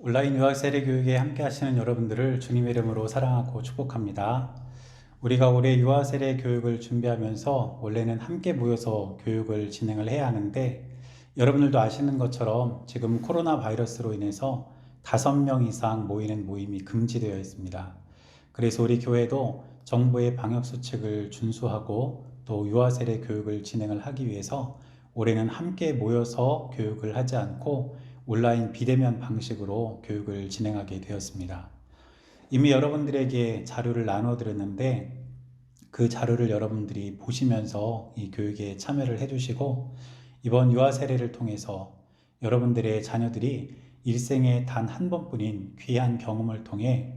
온라인 유아 세례 교육에 함께 하시는 여러분들을 주님의 이름으로 사랑하고 축복합니다. 우리가 올해 유아 세례 교육을 준비하면서 원래는 함께 모여서 교육을 진행을 해야 하는데 여러분들도 아시는 것처럼 지금 코로나 바이러스로 인해서 5명 이상 모이는 모임이 금지되어 있습니다. 그래서 우리 교회도 정부의 방역 수칙을 준수하고 또 유아 세례 교육을 진행을 하기 위해서 올해는 함께 모여서 교육을 하지 않고 온라인 비대면 방식으로 교육을 진행하게 되었습니다. 이미 여러분들에게 자료를 나눠 드렸는데 그 자료를 여러분들이 보시면서 이 교육에 참여를 해주시고 이번 유아 세례를 통해서 여러분들의 자녀들이 일생에 단 한 번뿐인 귀한 경험을 통해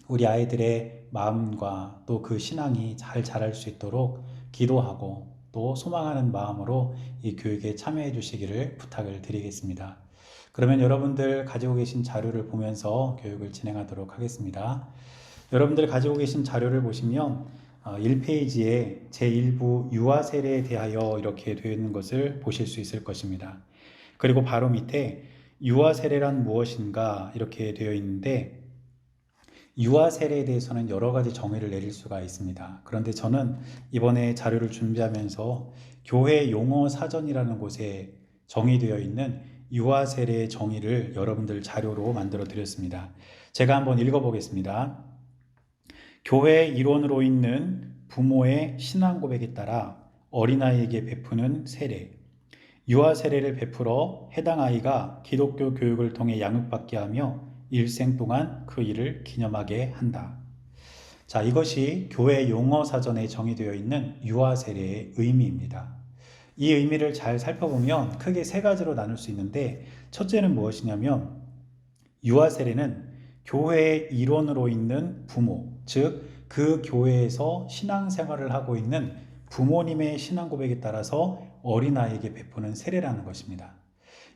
우리 아이들의 마음과 또 그 신앙이 잘 자랄 수 있도록 기도하고 또 소망하는 마음으로 이 교육에 참여해 주시기를 부탁을 드리겠습니다. 그러면 여러분들 가지고 계신 자료를 보면서 교육을 진행하도록 하겠습니다. 여러분들 가지고 계신 자료를 보시면 1페이지에 제1부 유아 세례에 대하여 이렇게 되어 있는 것을 보실 수 있을 것입니다. 그리고 바로 밑에 유아 세례란 무엇인가 이렇게 되어 있는데 유아 세례에 대해서는 여러 가지 정의를 내릴 수가 있습니다. 그런데 저는 이번에 자료를 준비하면서 교회 용어 사전이라는 곳에 정의되어 있는 유아 세례의 정의를 여러분들 자료로 만들어 드렸습니다. 제가 한번 읽어보겠습니다. 교회 일원으로 있는 부모의 신앙 고백에 따라 어린아이에게 베푸는 세례. 유아 세례를 베풀어 해당 아이가 기독교 교육을 통해 양육받게 하며 일생 동안 그 일을 기념하게 한다. 자, 이것이 교회 용어 사전에 정의되어 있는 유아 세례의 의미입니다. 이 의미를 잘 살펴보면 크게 세 가지로 나눌 수 있는데 첫째는 무엇이냐면 유아 세례는 교회의 일원으로 있는 부모, 즉 그 교회에서 신앙생활을 하고 있는 부모님의 신앙 고백에 따라서 어린아이에게 베푸는 세례라는 것입니다.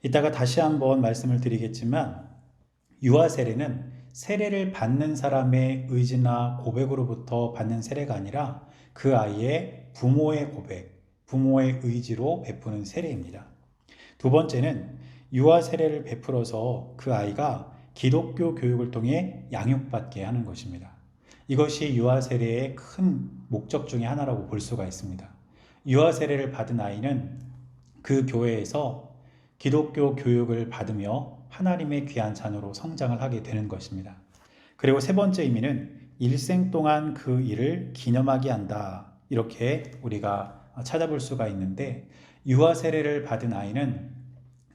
이따가 다시 한번 말씀을 드리겠지만 유아 세례는 세례를 받는 사람의 의지나 고백으로부터 받는 세례가 아니라 그 아이의 부모의 고백, 부모의 의지로 베푸는 세례입니다. 두 번째는 유아 세례를 베풀어서 그 아이가 기독교 교육을 통해 양육받게 하는 것입니다. 이것이 유아 세례의 큰 목적 중에 하나라고 볼 수가 있습니다. 유아 세례를 받은 아이는 그 교회에서 기독교 교육을 받으며 하나님의 귀한 자녀로 성장을 하게 되는 것입니다. 그리고 세 번째 의미는 일생 동안 그 일을 기념하게 한다. 이렇게 우리가 찾아볼 수가 있는데 유아 세례를 받은 아이는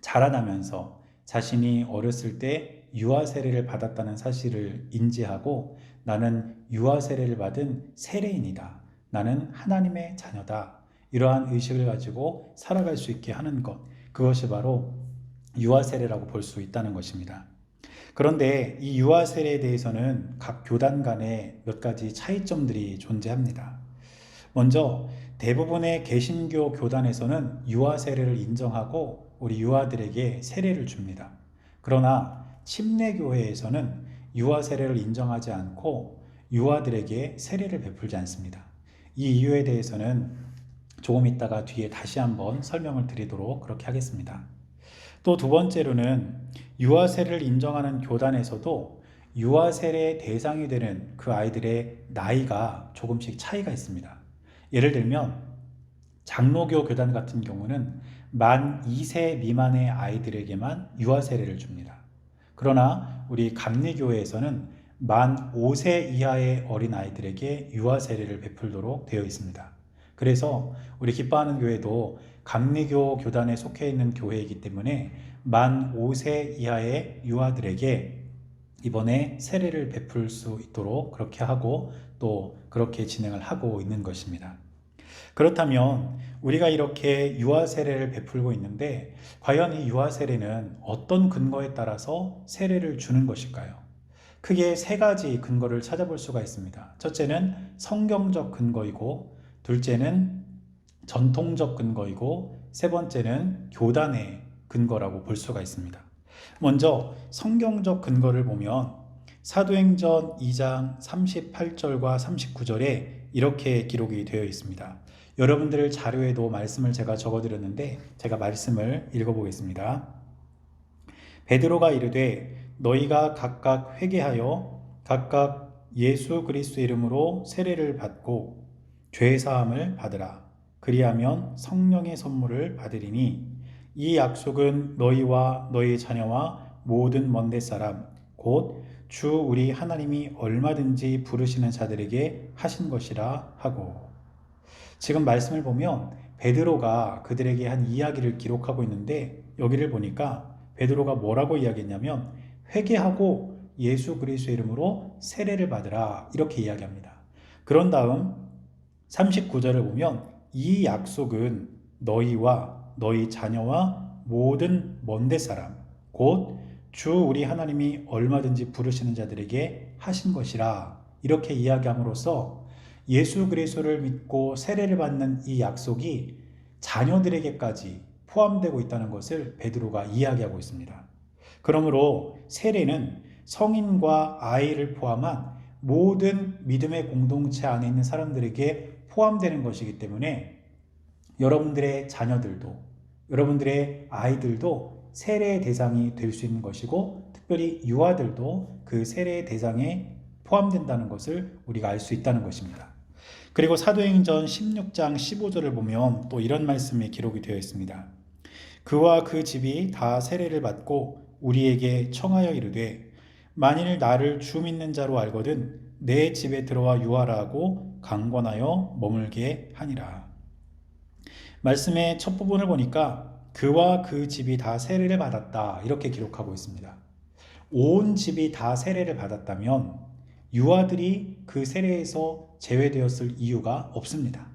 자라나면서 자신이 어렸을 때 유아 세례를 받았다는 사실을 인지하고 나는 유아 세례를 받은 세례인이다. 나는 하나님의 자녀다. 이러한 의식을 가지고 살아갈 수 있게 하는 것. 그것이 바로 유아 세례라고 볼 수 있다는 것입니다. 그런데 이 유아 세례에 대해서는 각 교단 간에 몇 가지 차이점들이 존재합니다. 먼저 대부분의 개신교 교단에서는 유아 세례를 인정하고 우리 유아들에게 세례를 줍니다. 그러나 침례교회에서는 유아 세례를 인정하지 않고 유아들에게 세례를 베풀지 않습니다. 이 이유에 대해서는 조금 있다가 뒤에 다시 한번 설명을 드리도록 그렇게 하겠습니다. 또 두 번째로는 유아 세례를 인정하는 교단에서도 유아 세례의 대상이 되는 그 아이들의 나이가 조금씩 차이가 있습니다. 예를 들면 장로교 교단 같은 경우는 만 2세 미만의 아이들에게만 유아 세례를 줍니다. 그러나 우리 감리교회에서는 만 5세 이하의 어린 아이들에게 유아 세례를 베풀도록 되어 있습니다. 그래서 우리 기뻐하는 교회도 감리교 교단에 속해 있는 교회이기 때문에 만 5세 이하의 유아들에게 이번에 세례를 베풀 수 있도록 그렇게 하고 또 그렇게 진행을 하고 있는 것입니다. 그렇다면 우리가 이렇게 유아 세례를 베풀고 있는데 과연 이 유아 세례는 어떤 근거에 따라서 세례를 주는 것일까요? 크게 세 가지 근거를 찾아볼 수가 있습니다. 첫째는 성경적 근거이고 둘째는 전통적 근거이고 세 번째는 교단의 근거라고 볼 수가 있습니다. 먼저 성경적 근거를 보면 사도행전 2장 38절과 39절에 이렇게 기록이 되어 있습니다. 여러분들 자료에도 말씀을 제가 적어드렸는데 제가 말씀을 읽어보겠습니다. 베드로가 이르되 너희가 각각 회개하여 각각 예수 그리스도 이름으로 세례를 받고 죄 사함을 받으라. 그리하면 성령의 선물을 받으리니 이 약속은 너희와 너희 자녀와 모든 먼데 사람 곧 주 우리 하나님이 얼마든지 부르시는 자들에게 하신 것이라 하고. 지금 말씀을 보면 베드로가 그들에게 한 이야기를 기록하고 있는데, 여기를 보니까 베드로가 뭐라고 이야기했냐면 회개하고 예수 그리스도의 이름으로 세례를 받으라, 이렇게 이야기합니다. 그런 다음 39절을 보면 이 약속은 너희와 너희 자녀와 모든 먼데 사람 곧 주 우리 하나님이 얼마든지 부르시는 자들에게 하신 것이라, 이렇게 이야기함으로써 예수 그리스도를 믿고 세례를 받는 이 약속이 자녀들에게까지 포함되고 있다는 것을 베드로가 이야기하고 있습니다. 그러므로 세례는 성인과 아이를 포함한 모든 믿음의 공동체 안에 있는 사람들에게 포함되는 것이기 때문에 여러분들의 자녀들도, 여러분들의 아이들도 세례의 대상이 될 수 있는 것이고, 특별히 유아들도 그 세례의 대상에 포함된다는 것을 우리가 알 수 있다는 것입니다. 그리고 사도행전 16장 15절을 보면 또 이런 말씀이 기록이 되어 있습니다. 그와 그 집이 다 세례를 받고 우리에게 청하여 이르되 만일 나를 주 믿는 자로 알거든 내 집에 들어와 유하라 하고 강권하여 머물게 하니라. 말씀의 첫 부분을 보니까 그와 그 집이 다 세례를 받았다, 이렇게 기록하고 있습니다. 온 집이 다 세례를 받았다면 유아들이 그 세례에서 제외되었을 이유가 없습니다.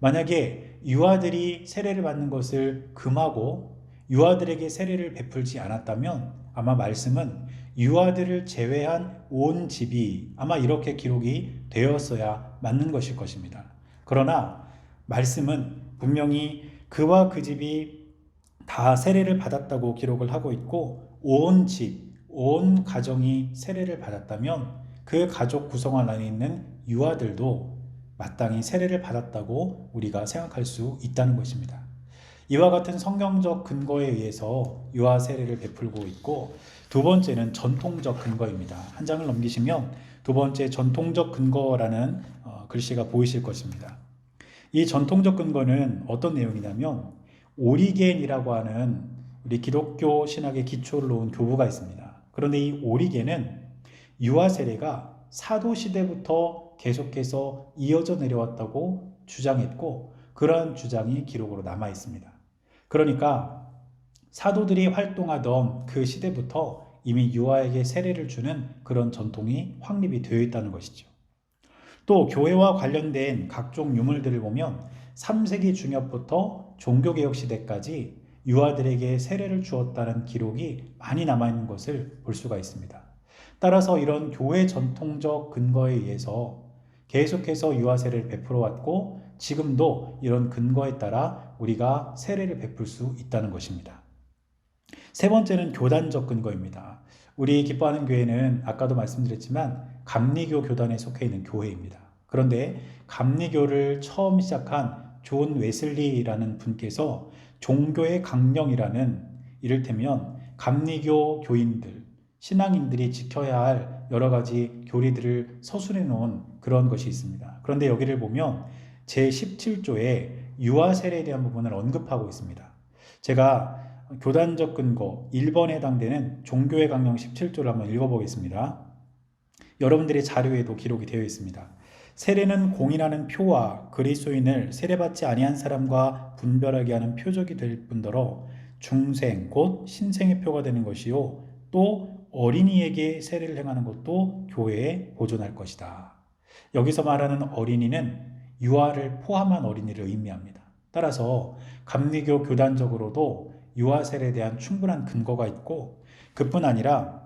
만약에 유아들이 세례를 받는 것을 금하고 유아들에게 세례를 베풀지 않았다면 아마 말씀은 유아들을 제외한 온 집이 아마 이렇게 기록이 되었어야 맞는 것일 것입니다. 그러나 말씀은 분명히 그와 그 집이 다 세례를 받았다고 기록을 하고 있고, 온 집, 온 가정이 세례를 받았다면 그 가족 구성원 안에 있는 유아들도 마땅히 세례를 받았다고 우리가 생각할 수 있다는 것입니다. 이와 같은 성경적 근거에 의해서 유아 세례를 베풀고 있고, 두 번째는 전통적 근거입니다. 한 장을 넘기시면 두 번째 전통적 근거라는 글씨가 보이실 것입니다. 이 전통적 근거는 어떤 내용이냐면 오리겐이라고 하는 우리 기독교 신학의 기초를 놓은 교부가 있습니다. 그런데 이 오리겐은 유아 세례가 사도 시대부터 계속해서 이어져 내려왔다고 주장했고, 그런 주장이 기록으로 남아 있습니다. 그러니까 사도들이 활동하던 그 시대부터 이미 유아에게 세례를 주는 그런 전통이 확립이 되어 있다는 것이죠. 또 교회와 관련된 각종 유물들을 보면 3세기 중엽부터 종교개혁 시대까지 유아들에게 세례를 주었다는 기록이 많이 남아있는 것을 볼 수가 있습니다. 따라서 이런 교회 전통적 근거에 의해서 계속해서 유아 세례를 베풀어 왔고, 지금도 이런 근거에 따라 우리가 세례를 베풀 수 있다는 것입니다. 세 번째는 교단적 근거입니다. 우리 기뻐하는 교회는 아까도 말씀드렸지만 감리교 교단에 속해 있는 교회입니다. 그런데 감리교를 처음 시작한 존 웨슬리라는 분께서 종교의 강령이라는, 이를테면 감리교 교인들, 신앙인들이 지켜야 할 여러 가지 교리들을 서술해 놓은 그런 것이 있습니다. 그런데 여기를 보면 제17조에 유아 세례에 대한 부분을 언급하고 있습니다. 제가 교단적 근거 1번에 해당되는 종교의 강령 17조를 한번 읽어보겠습니다. 여러분들의 자료에도 기록이 되어 있습니다. 세례는 공인하는 표와 그리스도인을 세례받지 아니한 사람과 분별하게 하는 표적이 될 뿐더러 중생 곧 신생의 표가 되는 것이요 또 어린이에게 세례를 행하는 것도 교회에 보존할 것이다. 여기서 말하는 어린이는 유아를 포함한 어린이를 의미합니다. 따라서 감리교 교단적으로도 유아 세례에 대한 충분한 근거가 있고, 그뿐 아니라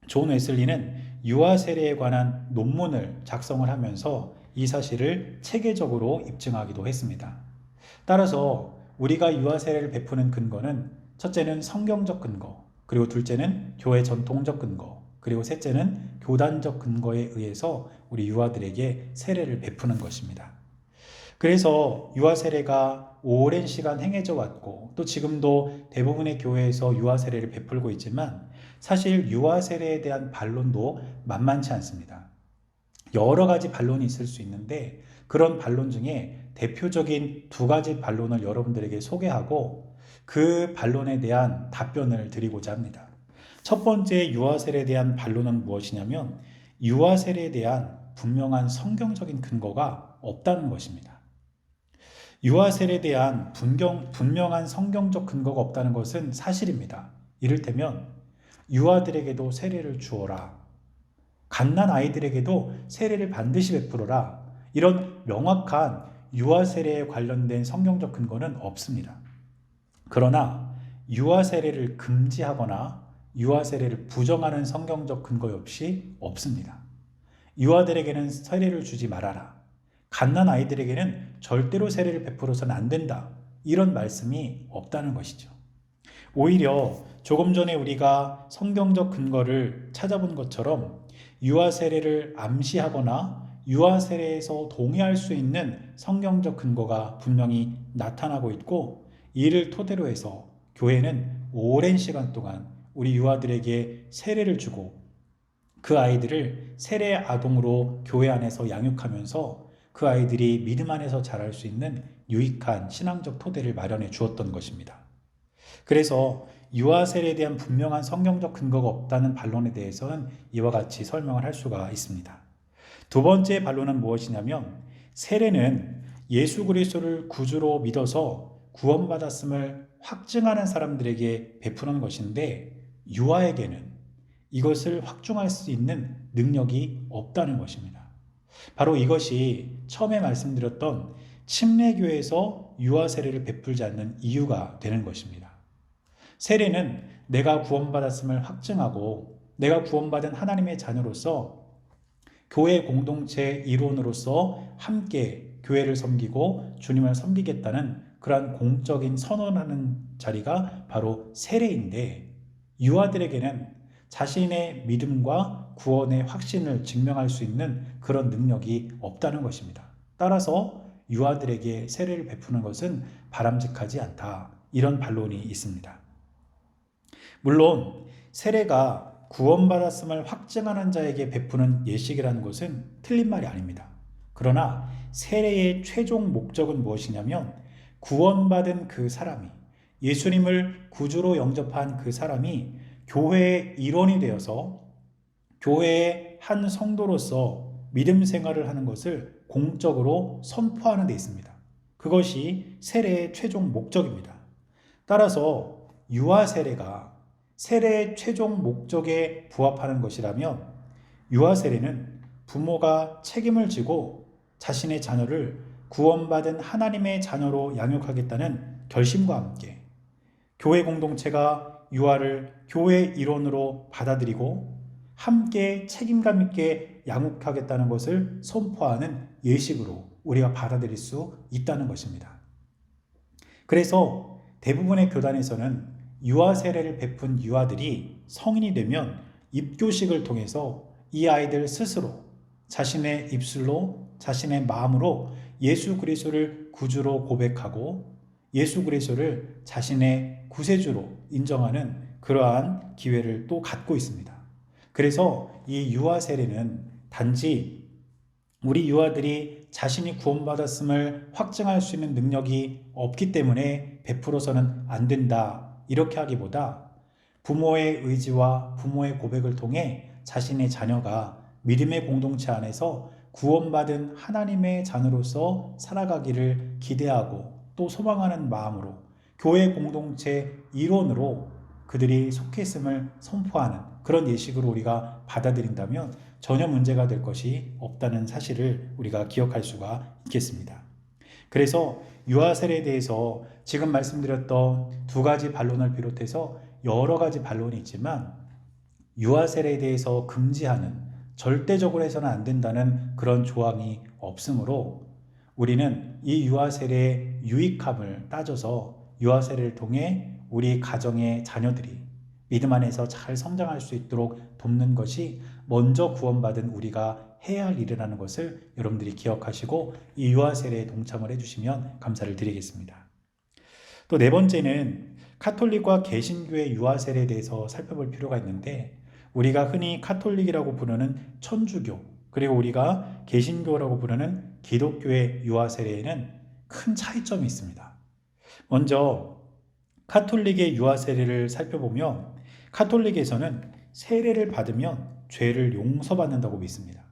존 웨슬리는 유아 세례에 관한 논문을 작성을 하면서 이 사실을 체계적으로 입증하기도 했습니다. 따라서 우리가 유아 세례를 베푸는 근거는 첫째는 성경적 근거, 그리고 둘째는 교회 전통적 근거, 그리고 셋째는 교단적 근거에 의해서 우리 유아들에게 세례를 베푸는 것입니다. 그래서 유아 세례가 오랜 시간 행해져 왔고 또 지금도 대부분의 교회에서 유아 세례를 베풀고 있지만 사실 유아 세례에 대한 반론도 만만치 않습니다. 여러 가지 반론이 있을 수 있는데 그런 반론 중에 대표적인 두 가지 반론을 여러분들에게 소개하고 그 반론에 대한 답변을 드리고자 합니다. 첫 번째 유아 세례에 대한 반론은 무엇이냐면 유아 세례에 대한 분명한 성경적인 근거가 없다는 것입니다. 유아 세례에 대한 분명한 성경적 근거가 없다는 것은 사실입니다. 이를테면 유아들에게도 세례를 주어라. 갓난 아이들에게도 세례를 반드시 베풀어라. 이런 명확한 유아 세례에 관련된 성경적 근거는 없습니다. 그러나 유아 세례를 금지하거나 유아 세례를 부정하는 성경적 근거 역시 없습니다. 유아들에게는 세례를 주지 말아라. 갓난 아이들에게는 절대로 세례를 베풀어서는 안 된다. 이런 말씀이 없다는 것이죠. 오히려 조금 전에 우리가 성경적 근거를 찾아본 것처럼 유아 세례를 암시하거나 유아 세례에서 동의할 수 있는 성경적 근거가 분명히 나타나고 있고 이를 토대로 해서 교회는 오랜 시간 동안 우리 유아들에게 세례를 주고 그 아이들을 세례 아동으로 교회 안에서 양육하면서 그 아이들이 믿음 안에서 자랄 수 있는 유익한 신앙적 토대를 마련해 주었던 것입니다. 그래서 유아 세례에 대한 분명한 성경적 근거가 없다는 반론에 대해서는 이와 같이 설명을 할 수가 있습니다. 두 번째 반론은 무엇이냐면 세례는 예수 그리스도를 구주로 믿어서 구원받았음을 확증하는 사람들에게 베푸는 것인데 유아에게는 이것을 확증할 수 있는 능력이 없다는 것입니다. 바로 이것이 처음에 말씀드렸던 침례교회에서 유아 세례를 베풀지 않는 이유가 되는 것입니다. 세례는 내가 구원받았음을 확증하고 내가 구원받은 하나님의 자녀로서 교회 공동체 일원으로서 함께 교회를 섬기고 주님을 섬기겠다는 그러한 공적인 선언하는 자리가 바로 세례인데 유아들에게는 자신의 믿음과 구원의 확신을 증명할 수 있는 그런 능력이 없다는 것입니다. 따라서 유아들에게 세례를 베푸는 것은 바람직하지 않다. 이런 반론이 있습니다. 물론 세례가 구원받았음을 확증하는 자에게 베푸는 예식이라는 것은 틀린 말이 아닙니다. 그러나 세례의 최종 목적은 무엇이냐면 구원받은 그 사람이 예수님을 구주로 영접한 그 사람이 교회의 일원이 되어서 교회의 한 성도로서 믿음 생활을 하는 것을 공적으로 선포하는 데 있습니다. 그것이 세례의 최종 목적입니다. 따라서 유아 세례가 세례의 최종 목적에 부합하는 것이라면 유아 세례는 부모가 책임을 지고 자신의 자녀를 구원받은 하나님의 자녀로 양육하겠다는 결심과 함께 교회 공동체가 유아를 교회 일원으로 받아들이고 함께 책임감 있게 양육하겠다는 것을 선포하는 예식으로 우리가 받아들일 수 있다는 것입니다. 그래서 대부분의 교단에서는 유아 세례를 베푼 유아들이 성인이 되면 입교식을 통해서 이 아이들 스스로 자신의 입술로 자신의 마음으로 예수 그리스도를 구주로 고백하고 예수 그리스도를 자신의 구세주로 인정하는 그러한 기회를 또 갖고 있습니다. 그래서 이 유아 세례는 단지 우리 유아들이 자신이 구원받았음을 확증할 수 있는 능력이 없기 때문에 베풀어서는 안 된다. 이렇게 하기보다 부모의 의지와 부모의 고백을 통해 자신의 자녀가 믿음의 공동체 안에서 구원받은 하나님의 자녀로서 살아가기를 기대하고 또 소망하는 마음으로 교회 공동체 일원으로 그들이 속해 있음을 선포하는 그런 예식으로 우리가 받아들인다면 전혀 문제가 될 것이 없다는 사실을 우리가 기억할 수가 있겠습니다. 그래서 유아 세례에 대해서 지금 말씀드렸던 두 가지 반론을 비롯해서 여러 가지 반론이 있지만 유아 세례에 대해서 금지하는 절대적으로 해서는 안 된다는 그런 조항이 없으므로 우리는 이 유아 세례의 유익함을 따져서 유아 세례를 통해 우리 가정의 자녀들이 믿음 안에서 잘 성장할 수 있도록 돕는 것이 먼저 구원받은 우리가 해야 할 일이라는 것을 여러분들이 기억하시고 이 유아 세례에 동참을 해주시면 감사를 드리겠습니다. 또 네 번째는 카톨릭과 개신교의 유아 세례에 대해서 살펴볼 필요가 있는데, 우리가 흔히 카톨릭이라고 부르는 천주교, 그리고 우리가 개신교라고 부르는 기독교의 유아 세례에는 큰 차이점이 있습니다. 먼저 카톨릭의 유아 세례를 살펴보면, 카톨릭에서는 세례를 받으면 죄를 용서받는다고 믿습니다.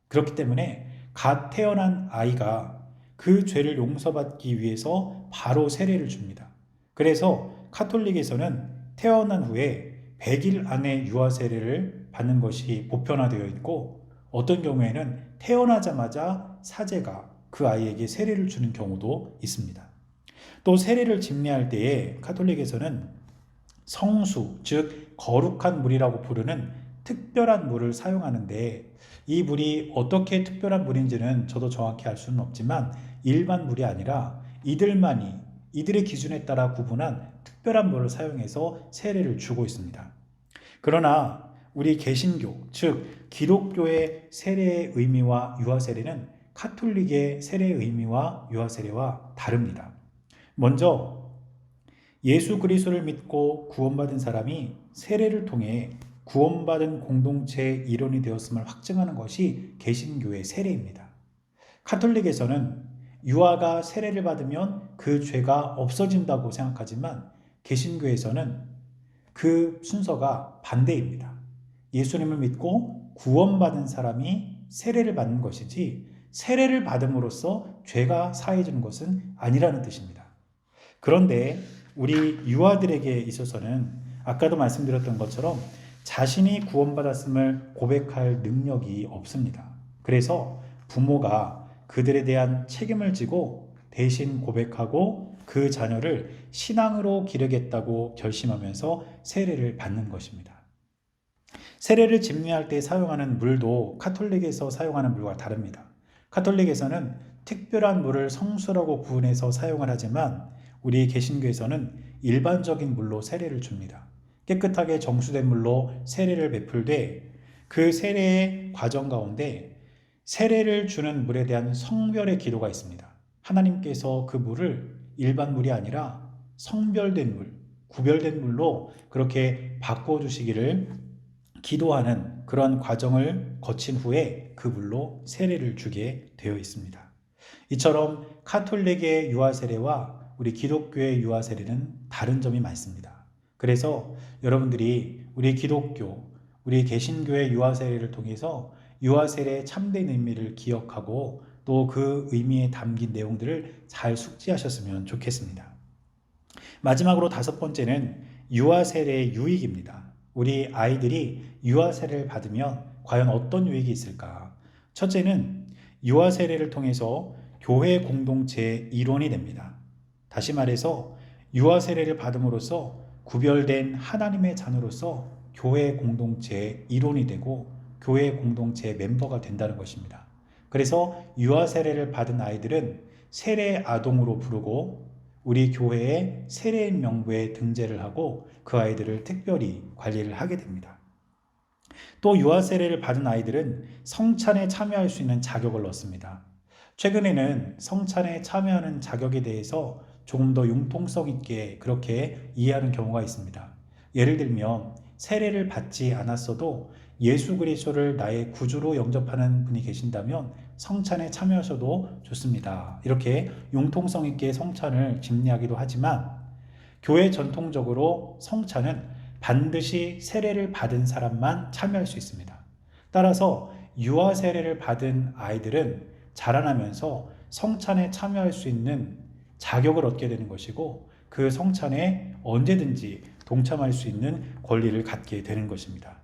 그렇기 때문에 갓 태어난 아이가 그 죄를 용서받기 위해서 바로 세례를 줍니다. 그래서 카톨릭에서는 태어난 후에 100일 안에 유아 세례를 받는 것이 보편화되어 있고, 어떤 경우에는 태어나자마자 사제가 그 아이에게 세례를 주는 경우도 있습니다. 또 세례를 집례할 때에 카톨릭에서는 성수, 즉 거룩한 물이라고 부르는 특별한 물을 사용하는데, 이 물이 어떻게 특별한 물인지는 저도 정확히 알 수는 없지만 일반 물이 아니라 이들의 기준에 따라 구분한 특별한 물을 사용해서 세례를 주고 있습니다. 그러나 우리 개신교, 즉 기독교의 세례의 의미와 유아 세례는 카톨릭의 세례의 의미와 유아 세례와 다릅니다. 먼저 예수 그리스도를 믿고 구원받은 사람이 세례를 통해 구원받은 공동체의 일원이 되었음을 확증하는 것이 개신교의 세례입니다. 카톨릭에서는 유아가 세례를 받으면 그 죄가 없어진다고 생각하지만, 개신교에서는 그 순서가 반대입니다. 예수님을 믿고 구원받은 사람이 세례를 받는 것이지, 세례를 받음으로써 죄가 사해지는 것은 아니라는 뜻입니다. 그런데 우리 유아들에게 있어서는 아까도 말씀드렸던 것처럼 자신이 구원받았음을 고백할 능력이 없습니다. 그래서 부모가 그들에 대한 책임을 지고 대신 고백하고 그 자녀를 신앙으로 기르겠다고 결심하면서 세례를 받는 것입니다. 세례를 집례할 때 사용하는 물도 카톨릭에서 사용하는 물과 다릅니다. 카톨릭에서는 특별한 물을 성수라고 구분해서 사용을 하지만, 우리 개신교에서는 일반적인 물로 세례를 줍니다. 깨끗하게 정수된 물로 세례를 베풀되, 그 세례의 과정 가운데 세례를 주는 물에 대한 성별의 기도가 있습니다. 하나님께서 그 물을 일반 물이 아니라 성별된 물, 구별된 물로 그렇게 바꿔주시기를 기도하는 그런 과정을 거친 후에 그 물로 세례를 주게 되어 있습니다. 이처럼 카톨릭의 유아 세례와 우리 기독교의 유아 세례는 다른 점이 많습니다. 그래서 여러분들이 우리 기독교, 우리 개신교의 유아 세례를 통해서 유아 세례의 참된 의미를 기억하고 또 그 의미에 담긴 내용들을 잘 숙지하셨으면 좋겠습니다. 마지막으로 다섯 번째는 유아 세례의 유익입니다. 우리 아이들이 유아 세례를 받으면 과연 어떤 유익이 있을까? 첫째는 유아 세례를 통해서 교회 공동체의 일원이 됩니다. 다시 말해서 유아 세례를 받음으로써 구별된 하나님의 자녀로서 교회 공동체의 일원이 되고 교회 공동체의 멤버가 된다는 것입니다. 그래서 유아 세례를 받은 아이들은 세례 아동으로 부르고 우리 교회의 세례인 명부에 등재를 하고 그 아이들을 특별히 관리를 하게 됩니다. 또 유아 세례를 받은 아이들은 성찬에 참여할 수 있는 자격을 얻습니다. 최근에는 성찬에 참여하는 자격에 대해서 조금 더 융통성 있게 그렇게 이해하는 경우가 있습니다. 예를 들면 세례를 받지 않았어도 예수 그리스도를 나의 구주로 영접하는 분이 계신다면 성찬에 참여하셔도 좋습니다. 이렇게 융통성 있게 성찬을 집례하기도 하지만, 교회 전통적으로 성찬은 반드시 세례를 받은 사람만 참여할 수 있습니다. 따라서 유아 세례를 받은 아이들은 자라나면서 성찬에 참여할 수 있는 자격을 얻게 되는 것이고, 그 성찬에 언제든지 동참할 수 있는 권리를 갖게 되는 것입니다.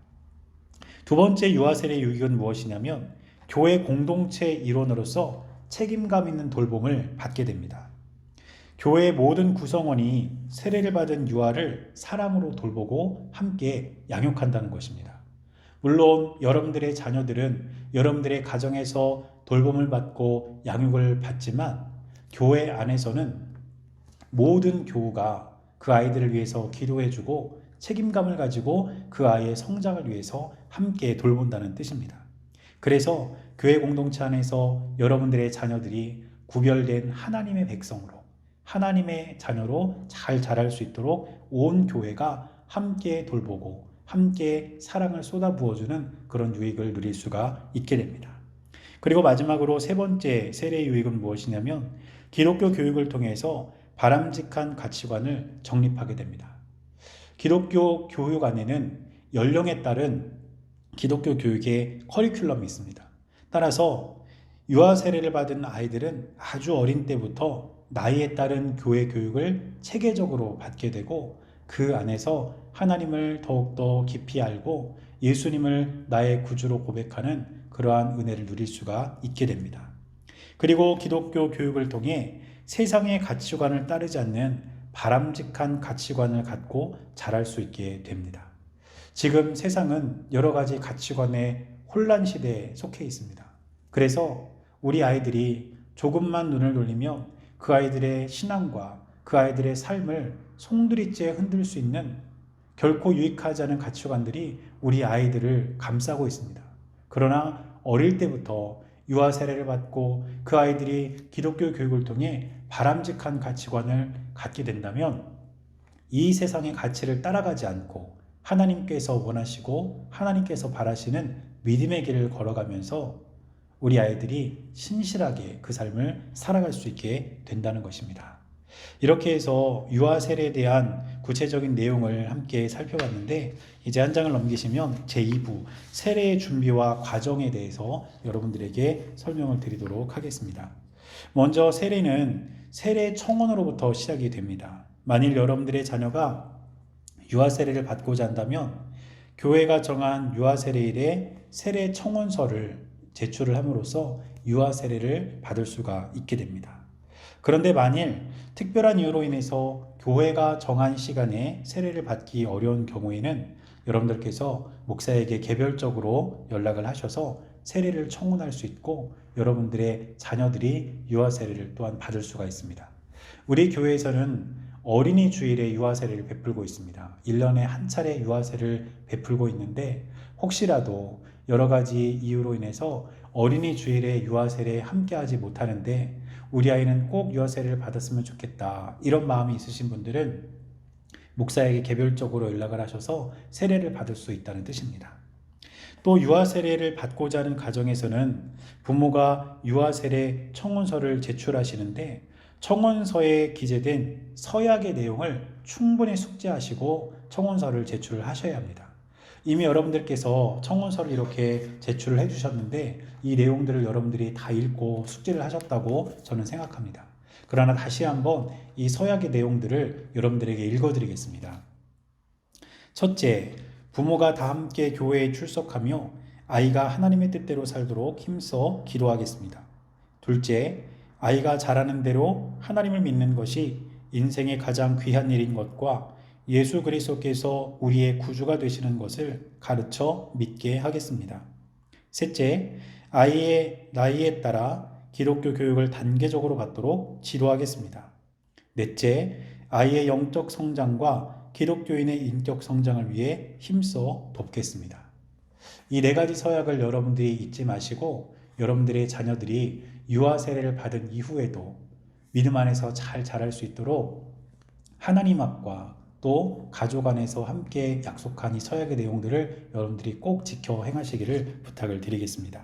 두 번째 유아 세례의 유익은 무엇이냐면, 교회 공동체 일원으로서 책임감 있는 돌봄을 받게 됩니다. 교회의 모든 구성원이 세례를 받은 유아를 사랑으로 돌보고 함께 양육한다는 것입니다. 물론 여러분들의 자녀들은 여러분들의 가정에서 돌봄을 받고 양육을 받지만, 교회 안에서는 모든 교우가 그 아이들을 위해서 기도해주고 책임감을 가지고 그 아이의 성장을 위해서 함께 돌본다는 뜻입니다. 그래서 교회 공동체 안에서 여러분들의 자녀들이 구별된 하나님의 백성으로, 하나님의 자녀로 잘 자랄 수 있도록 온 교회가 함께 돌보고 함께 사랑을 쏟아부어주는 그런 유익을 누릴 수가 있게 됩니다. 그리고 마지막으로 세 번째 세례 유익은 무엇이냐면 기독교 교육을 통해서 바람직한 가치관을 정립하게 됩니다. 기독교 교육 안에는 연령에 따른 기독교 교육의 커리큘럼이 있습니다. 따라서 유아 세례를 받은 아이들은 아주 어린 때부터 나이에 따른 교회 교육을 체계적으로 받게 되고 그 안에서 하나님을 더욱더 깊이 알고 예수님을 나의 구주로 고백하는 그러한 은혜를 누릴 수가 있게 됩니다. 그리고 기독교 교육을 통해 세상의 가치관을 따르지 않는 바람직한 가치관을 갖고 자랄 수 있게 됩니다. 지금 세상은 여러 가지 가치관의 혼란 시대에 속해 있습니다. 그래서 우리 아이들이 조금만 눈을 돌리면 그 아이들의 신앙과 그 아이들의 삶을 송두리째 흔들 수 있는 결코 유익하지 않은 가치관들이 우리 아이들을 감싸고 있습니다. 그러나 어릴 때부터 유아 세례를 받고 그 아이들이 기독교 교육을 통해 바람직한 가치관을 갖게 된다면 이 세상의 가치를 따라가지 않고 하나님께서 원하시고 하나님께서 바라시는 믿음의 길을 걸어가면서 우리 아이들이 신실하게 그 삶을 살아갈 수 있게 된다는 것입니다. 이렇게 해서 유아 세례에 대한 구체적인 내용을 함께 살펴봤는데 이제 한 장을 넘기시면 제2부 세례의 준비와 과정에 대해서 여러분들에게 설명을 드리도록 하겠습니다. 먼저 세례는 세례 청원으로부터 시작이 됩니다. 만일 여러분들의 자녀가 유아 세례를 받고자 한다면 교회가 정한 유아 세례일에 세례 청원서를 제출을 함으로써 유아 세례를 받을 수가 있게 됩니다. 그런데 만일 특별한 이유로 인해서 교회가 정한 시간에 세례를 받기 어려운 경우에는 여러분들께서 목사에게 개별적으로 연락을 하셔서 세례를 청원할 수 있고 여러분들의 자녀들이 유아 세례를 또한 받을 수가 있습니다. 우리 교회에서는 어린이 주일에 유아 세례를 베풀고 있습니다. 1년에 한 차례 유아 세례를 베풀고 있는데 혹시라도 여러 가지 이유로 인해서 어린이 주일에 유아 세례에 함께하지 못하는데 우리 아이는 꼭 유아 세례를 받았으면 좋겠다 이런 마음이 있으신 분들은 목사에게 개별적으로 연락을 하셔서 세례를 받을 수 있다는 뜻입니다. 또 유아 세례를 받고자 하는 가정에서는 부모가 유아 세례 청원서를 제출하시는데 청원서에 기재된 서약의 내용을 충분히 숙지하시고 청원서를 제출을 하셔야 합니다. 이미 여러분들께서 청원서를 이렇게 제출을 해주셨는데 이 내용들을 여러분들이 다 읽고 숙지를 하셨다고 저는 생각합니다. 그러나 다시 한번 이 서약의 내용들을 여러분들에게 읽어드리겠습니다. 첫째, 부모가 다 함께 교회에 출석하며 아이가 하나님의 뜻대로 살도록 힘써 기도하겠습니다. 둘째, 아이가 자라는 대로 하나님을 믿는 것이 인생의 가장 귀한 일인 것과 예수 그리스도께서 우리의 구주가 되시는 것을 가르쳐 믿게 하겠습니다. 셋째, 아이의 나이에 따라 기독교 교육을 단계적으로 받도록 지도하겠습니다. 넷째, 아이의 영적 성장과 기독교인의 인격 성장을 위해 힘써 돕겠습니다. 이 네 가지 서약을 여러분들이 잊지 마시고 여러분들의 자녀들이 유아 세례를 받은 이후에도 믿음 안에서 잘 자랄 수 있도록 하나님 앞과 또 가족 안에서 함께 약속한 이 서약의 내용들을 여러분들이 꼭 지켜 행하시기를 부탁을 드리겠습니다.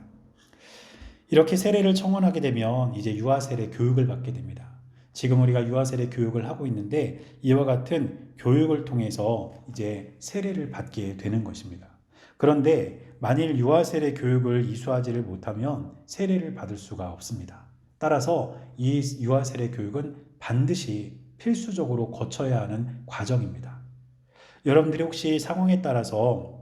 이렇게 세례를 청원하게 되면 이제 유아 세례 교육을 받게 됩니다. 지금 우리가 유아 세례 교육을 하고 있는데 이와 같은 교육을 통해서 이제 세례를 받게 되는 것입니다. 그런데 만일 유아 세례 교육을 이수하지를 못하면 세례를 받을 수가 없습니다. 따라서 이 유아 세례 교육은 반드시 필수적으로 거쳐야 하는 과정입니다. 여러분들이 혹시 상황에 따라서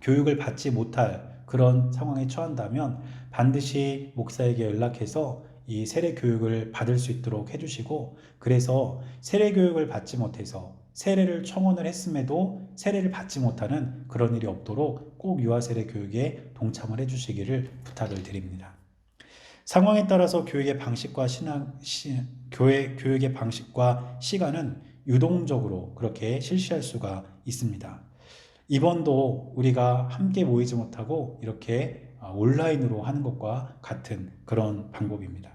교육을 받지 못할 그런 상황에 처한다면 반드시 목사에게 연락해서 이 세례 교육을 받을 수 있도록 해주시고, 그래서 세례 교육을 받지 못해서 세례를 청원을 했음에도 세례를 받지 못하는 그런 일이 없도록 꼭 유아 세례 교육에 동참을 해주시기를 부탁을 드립니다. 상황에 따라서 교육의 방식과 교육의 방식과 시간은 유동적으로 그렇게 실시할 수가 있습니다. 이번도 우리가 함께 모이지 못하고 이렇게 온라인으로 하는 것과 같은 그런 방법입니다.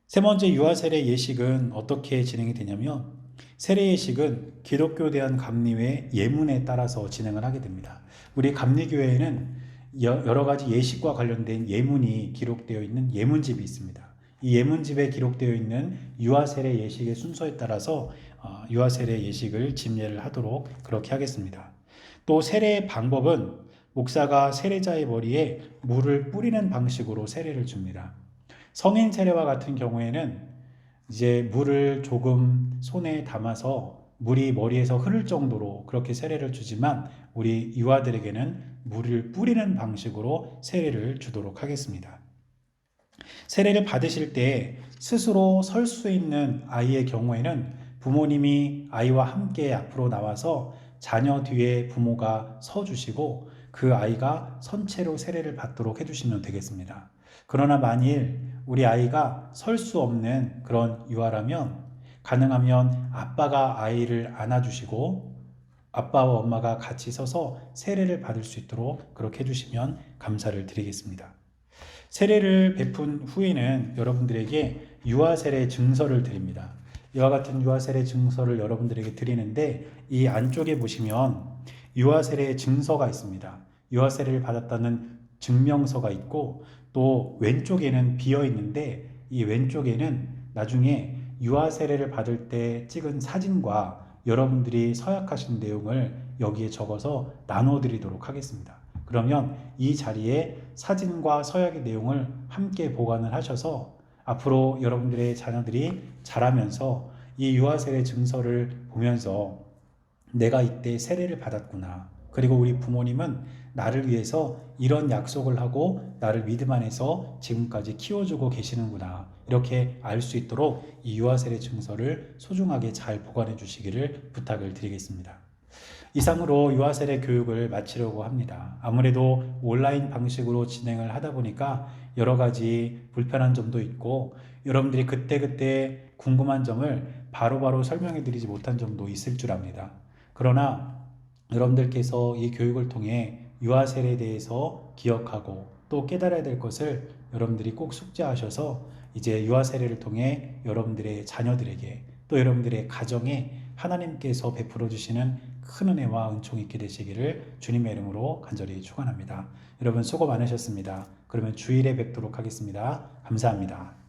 세 번째 유아 세례 예식은 어떻게 진행이 되냐면, 세례 예식은 기독교 대한 감리회 예문에 따라서 진행을 하게 됩니다. 우리 감리교회에는 여러 가지 예식과 관련된 예문이 기록되어 있는 예문집이 있습니다. 이 예문집에 기록되어 있는 유아 세례 예식의 순서에 따라서 유아 세례 예식을 집례를 하도록 그렇게 하겠습니다. 또 세례의 방법은 목사가 세례자의 머리에 물을 뿌리는 방식으로 세례를 줍니다. 성인 세례와 같은 경우에는 이제 물을 조금 손에 담아서 물이 머리에서 흐를 정도로 그렇게 세례를 주지만, 우리 유아들에게는 물을 뿌리는 방식으로 세례를 주도록 하겠습니다. 세례를 받으실 때 스스로 설 수 있는 아이의 경우에는 부모님이 아이와 함께 앞으로 나와서 자녀 뒤에 부모가 서 주시고 그 아이가 선체로 세례를 받도록 해주시면 되겠습니다. 그러나 만일 우리 아이가 설 수 없는 그런 유아라면 가능하면 아빠가 아이를 안아주시고 아빠와 엄마가 같이 서서 세례를 받을 수 있도록 그렇게 해주시면 감사를 드리겠습니다. 세례를 베푼 후에는 여러분들에게 유아 세례 증서를 드립니다. 이와 같은 유아 세례 증서를 여러분들에게 드리는데, 이 안쪽에 보시면 유아 세례 증서가 있습니다. 유아 세례를 받았다는 증명서가 있고, 또 왼쪽에는 비어 있는데, 이 왼쪽에는 나중에 유아 세례를 받을 때 찍은 사진과 여러분들이 서약하신 내용을 여기에 적어서 나눠드리도록 하겠습니다. 그러면 이 자리에 사진과 서약의 내용을 함께 보관을 하셔서 앞으로 여러분들의 자녀들이 자라면서 이 유아 세례 증서를 보면서 내가 이때 세례를 받았구나, 그리고 우리 부모님은 나를 위해서 이런 약속을 하고 나를 믿음 안에서 지금까지 키워주고 계시는구나, 이렇게 알 수 있도록 이 유아 세례 증서를 소중하게 잘 보관해 주시기를 부탁을 드리겠습니다. 이상으로 유아 세례 교육을 마치려고 합니다. 아무래도 온라인 방식으로 진행을 하다 보니까 여러 가지 불편한 점도 있고, 여러분들이 그때그때 궁금한 점을 바로바로 설명해 드리지 못한 점도 있을 줄 압니다. 그러나 여러분들께서 이 교육을 통해 유아 세례에 대해서 기억하고 또 깨달아야 될 것을 여러분들이 꼭 숙지하셔서 이제 유아 세례를 통해 여러분들의 자녀들에게 또 여러분들의 가정에 하나님께서 베풀어 주시는 큰 은혜와 은총이 있게 되시기를 주님의 이름으로 간절히 축원합니다. 여러분 수고 많으셨습니다. 그러면 주일에 뵙도록 하겠습니다. 감사합니다.